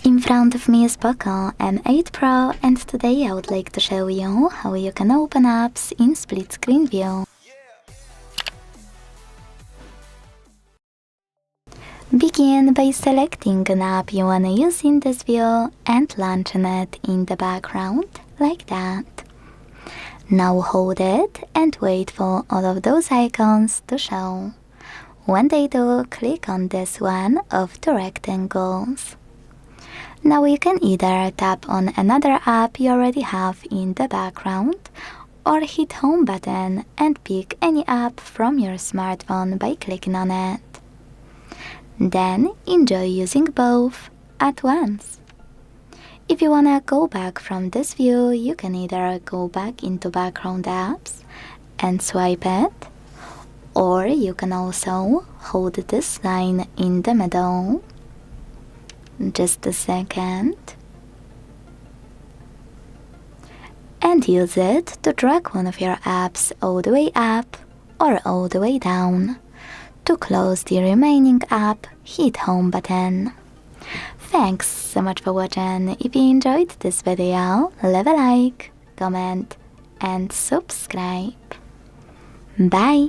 In front of me is POCO M8 Pro, and today I would like to show you how you can open apps in split screen view. Begin by selecting an app you wanna use in this view and launching it in the background, like that. Now hold it and wait for all of those icons to show. When they do, click on this one of the rectangles. Now you can either tap on another app you already have in the background, or hit home button and pick any app from your smartphone by clicking on it. Then enjoy using both at once. If you wanna go back from this view, you can either go back into background apps and swipe it, or you can also hold this line in the middle. Just a second. And use it to drag one of your apps all the way up or all the way down. To close the remaining app, hit home button. Thanks so much for watching. If you enjoyed this video, leave a like, comment and subscribe. Bye!